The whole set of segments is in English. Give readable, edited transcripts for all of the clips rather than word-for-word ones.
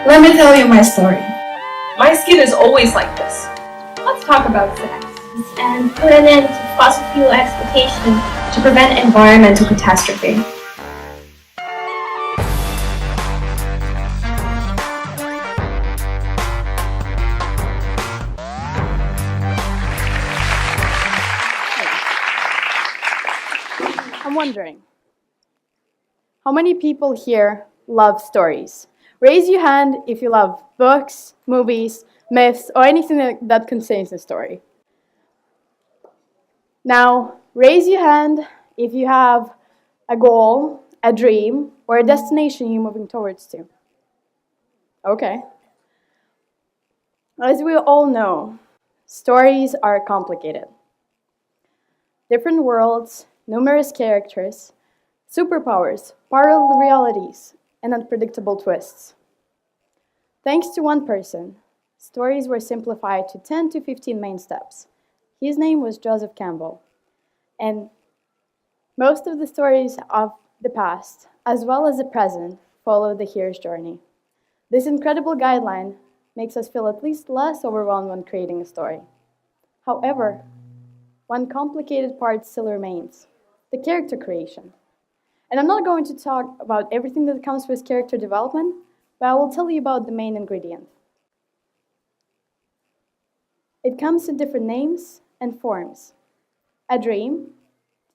Let me tell you my story. My skin is always like this. Let's talk about sex. And put an end to fossil fuel exploitation to prevent environmental catastrophe. I'm wondering, how many people here love stories? Raise your hand if you love books, movies, myths, or anything that contains a story. Now, raise your hand if you have a goal, a dream, or a destination you're moving towards to. Okay. As we all know, stories are complicated. Different worlds, numerous characters, superpowers, parallel realities, and unpredictable twists. Thanks to one person, stories were simplified to 10 to 15 main steps. His name was Joseph Campbell. And most of the stories of the past, as well as the present, follow the hero's journey. This incredible guideline makes us feel at least less overwhelmed when creating a story. However, one complicated part still remains: the character creation. And I'm not going to talk about everything that comes with character development, but I will tell you about the main ingredient. It comes in different names and forms: a dream,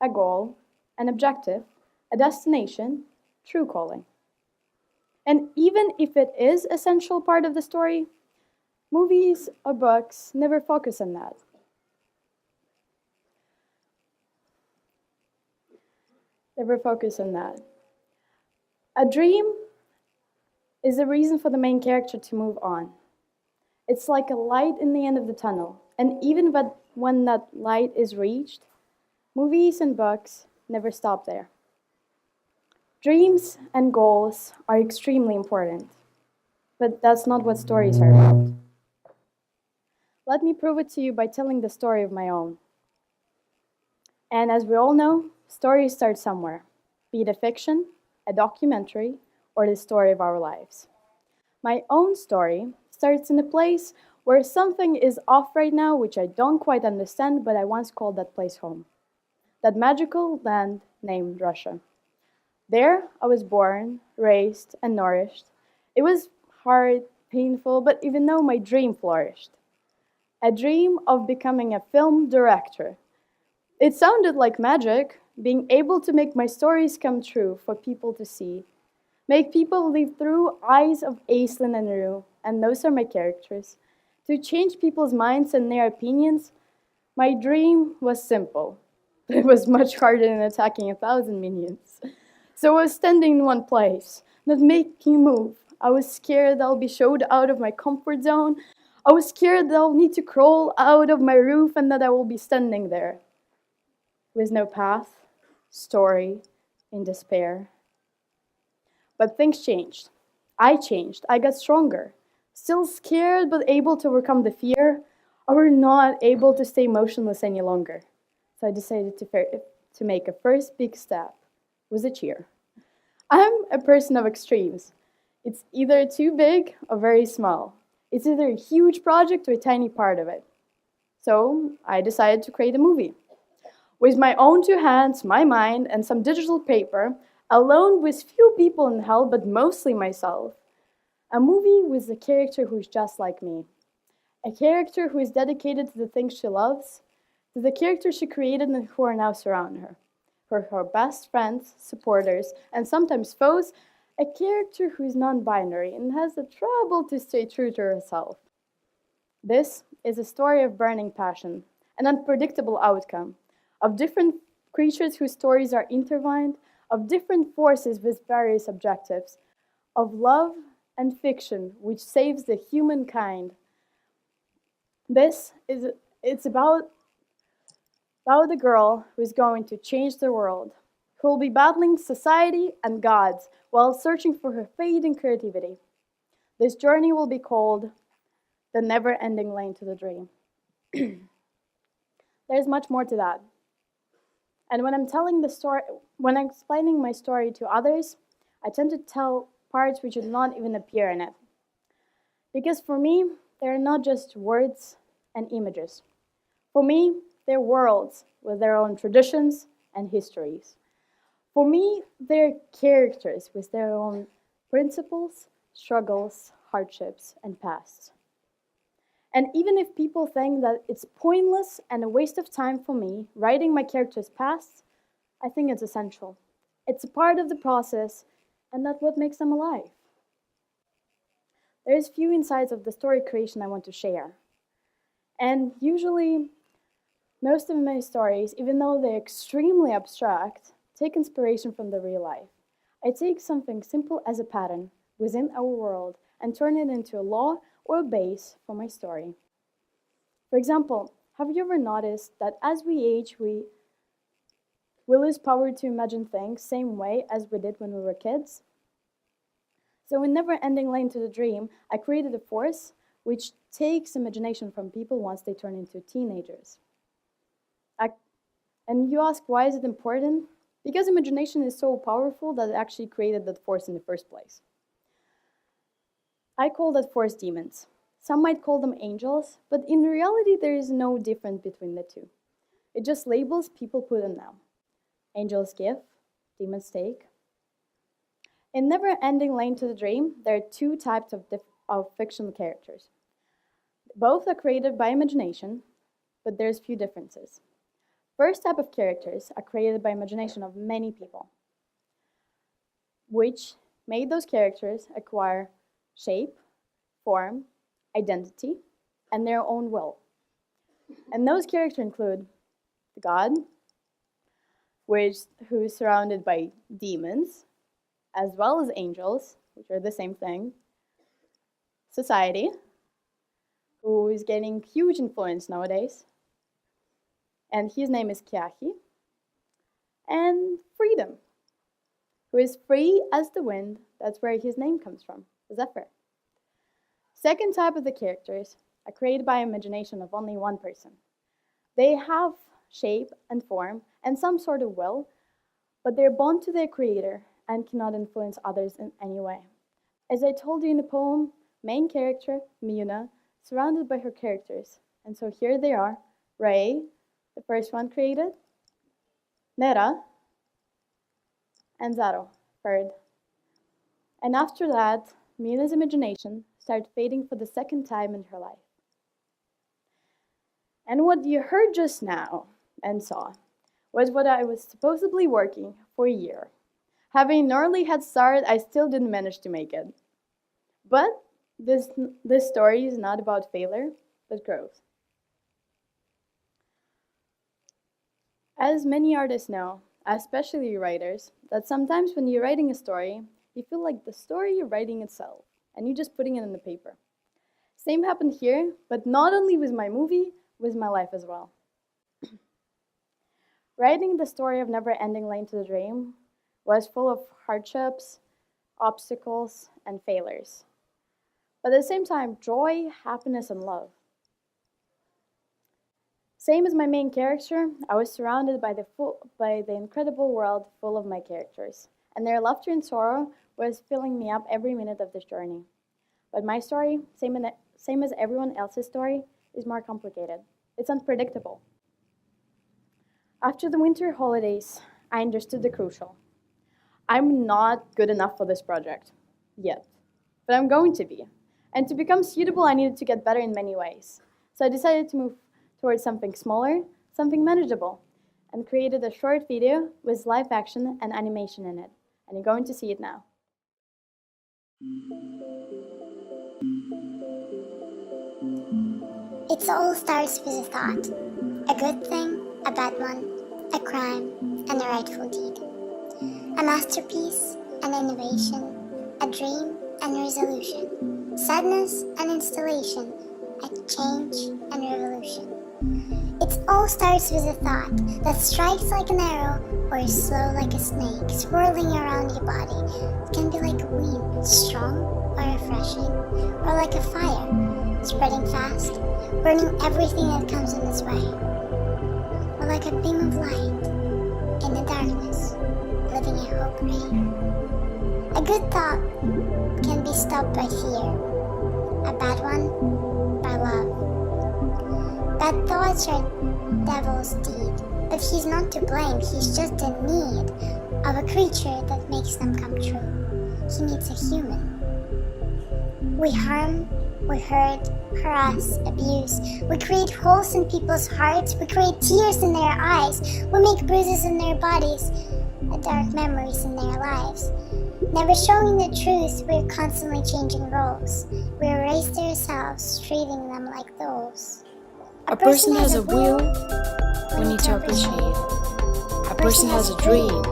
a goal, an objective, a destination, true calling. And even if it is an essential part of the story, movies or books never focus on that. Never focus on that. A dream is the reason for the main character to move on. It's like a light in the end of the tunnel, and even when that light is reached, movies and books never stop there. Dreams and goals are extremely important, but that's not what stories are about. Let me prove it to you by telling the story of my own. And as we all know, stories start somewhere, be it a fiction, a documentary, or the story of our lives. My own story starts in a place where something is off right now, which I don't quite understand, but I once called that place home. That magical land named Russia. There, I was born, raised, and nourished. It was hard, painful, but even though my dream flourished. A dream of becoming a film director. It sounded like magic, being able to make my stories come true for people to see. Make people live through eyes of Aislinn and Rue, and those are my characters. To change people's minds and their opinions, my dream was simple. It was much harder than attacking 1,000 minions. So I was standing in one place, not making a move. I was scared that I'll be shoved out of my comfort zone. I was scared that I'll need to crawl out of my roof and that I will be standing there with no path, story, in despair. But things changed. I changed. I got stronger. Still scared, but able to overcome the fear, or not able to stay motionless any longer. So I decided to make a first big step. Was a cheer. I'm a person of extremes. It's either too big or very small. It's either a huge project or a tiny part of it. So I decided to create a movie. With my own two hands, my mind, and some digital paper, alone with few people in hell, but mostly myself. A movie with a character who's just like me. A character who is dedicated to the things she loves, to the characters she created and who are now surrounding her. For her best friends, supporters, and sometimes foes, a character who is non-binary and has the trouble to stay true to herself. This is a story of burning passion, an unpredictable outcome, of different creatures whose stories are intertwined, of different forces with various objectives, of love and fiction which saves the humankind. It's about a girl who is going to change the world, who will be battling society and gods while searching for her fate and creativity. This journey will be called the never-ending lane to the dream. There's much more to that. And when I'm explaining my story to others, I tend to tell parts which would not even appear in it. Because for me, they're not just words and images. For me, they're worlds with their own traditions and histories. For me, they're characters with their own principles, struggles, hardships, and pasts. And even if people think that it's pointless and a waste of time for me writing my characters' pasts, I think it's essential. It's a part of the process, and that's what makes them alive. There's few insights of the story creation I want to share. And usually, most of my stories, even though they're extremely abstract, take inspiration from the real life. I take something simple as a pattern within our world and turn it into a law or a base for my story. For example, have you ever noticed that as we age, we lose power to imagine things same way as we did when we were kids? So in Neverending Lane to the Dream, I created a force which takes imagination from people once they turn into teenagers. And you ask, why is it important? Because imagination is so powerful that it actually created that force in the first place. I call that force demons. Some might call them angels, but in reality there is no difference between the two. It just labels people put them now. Angels give, demons take. In Never-Ending Lane to the Dream, there are two types of fictional characters. Both are created by imagination, but there's few differences. First type of characters are created by imagination of many people, which made those characters acquire shape, form, identity, and their own will. And those characters include the god, who is surrounded by demons, as well as angels, which are the same thing, society, who is getting huge influence nowadays, and his name is Kyahi, and freedom, who is free as the wind. That's where his name comes from, Zephyr. Second type of the characters are created by imagination of only one person. They have shape and form and some sort of will, but they're bound to their creator and cannot influence others in any way. As I told you in the poem, main character, Miyuna, surrounded by her characters. And so here they are, Ray, the first one created, Nera, and Zaro, third. And after that, Miyuna's imagination started fading for the second time in her life. And what you heard just now and saw was what I was supposedly working for a year. Having an early head start, I still didn't manage to make it. But this story is not about failure, but growth. As many artists know, especially writers, that sometimes when you're writing a story, you feel like the story you're writing itself, and you're just putting it in the paper. Same happened here, but not only with my movie, with my life as well. Writing the story of Never-Ending Lane to the Dream was full of hardships, obstacles, and failures. But at the same time, joy, happiness, and love. Same as my main character, I was surrounded by the incredible world full of my characters, and their laughter and sorrow was filling me up every minute of this journey. But my story, same as everyone else's story, is more complicated. It's unpredictable. After the winter holidays, I understood the crucial. I'm not good enough for this project, yet, but I'm going to be. And to become suitable, I needed to get better in many ways. So I decided to move towards something smaller, something manageable, and created a short video with live action and animation in it. And you're going to see it now. It all starts with a thought. A good thing, a bad one, a crime, and a rightful deed. A masterpiece, an innovation, a dream and resolution. Sadness and installation, a change and revolution. It all starts with a thought that strikes like an arrow or is slow like a snake, swirling around your body. It can be like a wind, strong or refreshing, or like a fire, spreading fast, burning everything that comes in its way. Or like a beam of light in the darkness, living a hope ray. A good thought can be stopped by fear. a bad one by love. Bad thoughts are devil's deed, but he's not to blame, he's just in need of a creature that makes them come true. He needs a human. We harm, we hurt, harass, abuse. We create holes in people's hearts, we create tears in their eyes, we make bruises in their bodies, dark memories in their lives. Never showing the truth, we're constantly changing roles. We erase ourselves, treating them like those. A person has a will, we need to appreciate it. A person has a dream,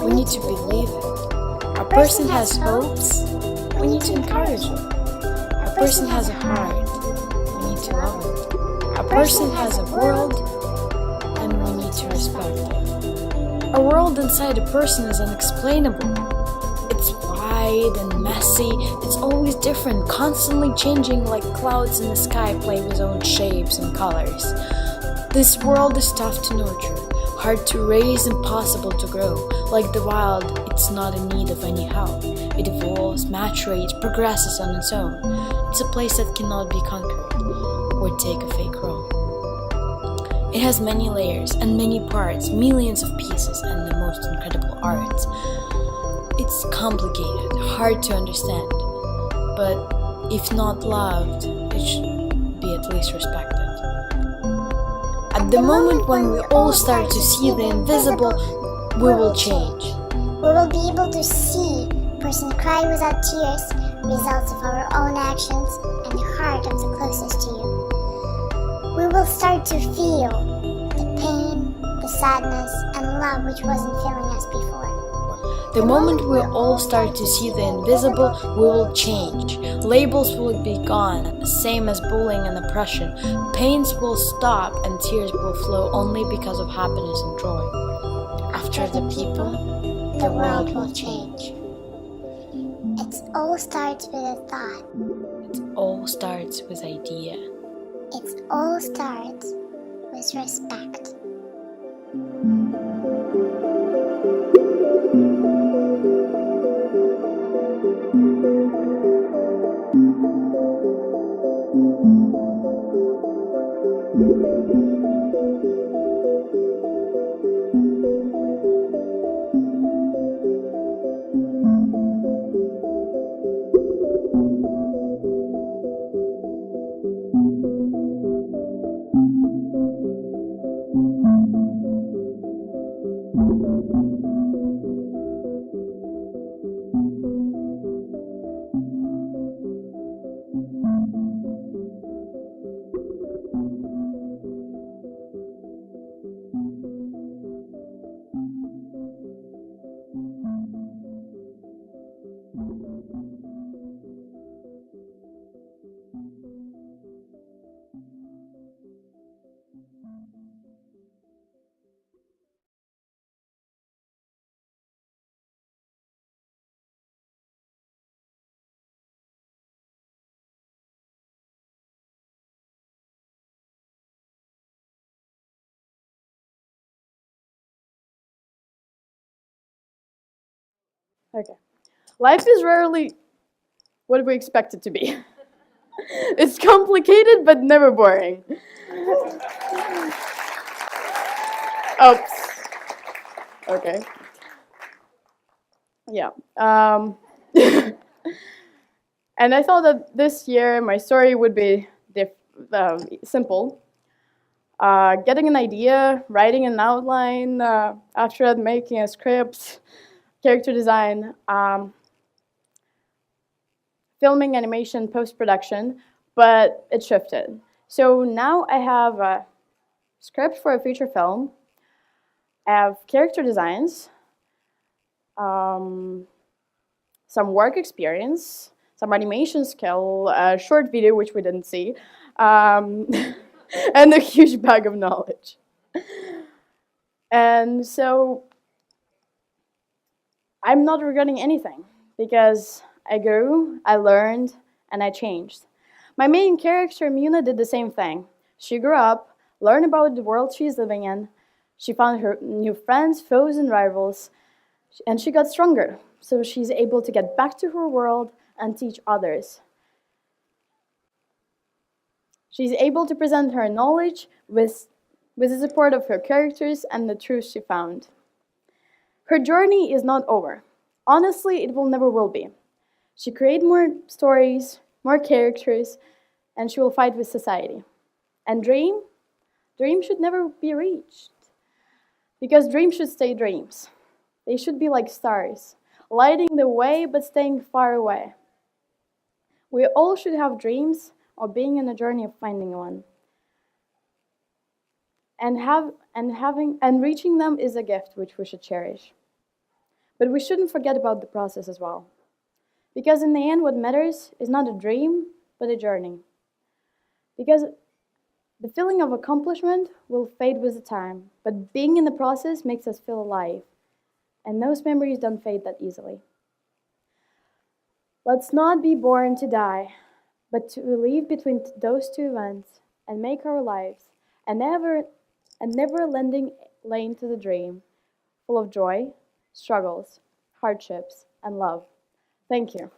we need to believe it. A person has hopes, we need to encourage it. A person has a heart, we need to love it. A person has a world, and we need to respect it. A world inside a person is unexplainable. It's wide and messy, it's always different, constantly changing like clouds in the sky play with own shapes and colors. This world is tough to nurture, hard to raise, impossible to grow. Like the wild, it's not in need of any help. It evolves, maturates, progresses on its own. It's a place that cannot be conquered or take a fake role. It has many layers and many parts, millions of pieces, and the most incredible art. It's complicated, hard to understand, but if not loved, it should be at least respected. At the moment when we all start to see the invisible, we will change. We will be able to see a person cry without tears, results of our own actions, and the heart of the closest to you. We will start to feel the pain, the sadness, and love which wasn't feeling us before. The moment we all start to see the invisible, we will change. Labels will be gone, same as bullying and oppression. Pains will stop and tears will flow only because of happiness and joy. After the people, the world will change. It all starts with a thought. It all starts with idea. It all starts with respect. Okay. Life is rarely what we expect it to be. It's complicated but never boring. Oops. Okay. Yeah. And I thought that this year my story would be simple. Getting an idea, writing an outline, after that making a script, character design, filming, animation, post-production, but it shifted. So now I have a script for a feature film, I have character designs, some work experience, some animation skill, a short video which we didn't see, and a huge bag of knowledge. And so I'm not regretting anything because I grew, I learned, and I changed. My main character, Muna, did the same thing. She grew up, learned about the world she's living in, she found her new friends, foes, and rivals, and she got stronger. So she's able to get back to her world and teach others. She's able to present her knowledge with the support of her characters and the truth she found. Her journey is not over. Honestly, it will never will be. She creates more stories, more characters, and she will fight with society. And dreams should never be reached. Because dreams should stay dreams. They should be like stars, lighting the way but staying far away. We all should have dreams of being on a journey of finding one. And reaching them is a gift which we should cherish. But we shouldn't forget about the process as well. Because in the end, what matters is not a dream, but a journey. Because the feeling of accomplishment will fade with the time, but being in the process makes us feel alive. And those memories don't fade that easily. Let's not be born to die, but to live between those two events and make our lives a never-ending lane to the dream, full of joy, struggles, hardships, and love. Thank you.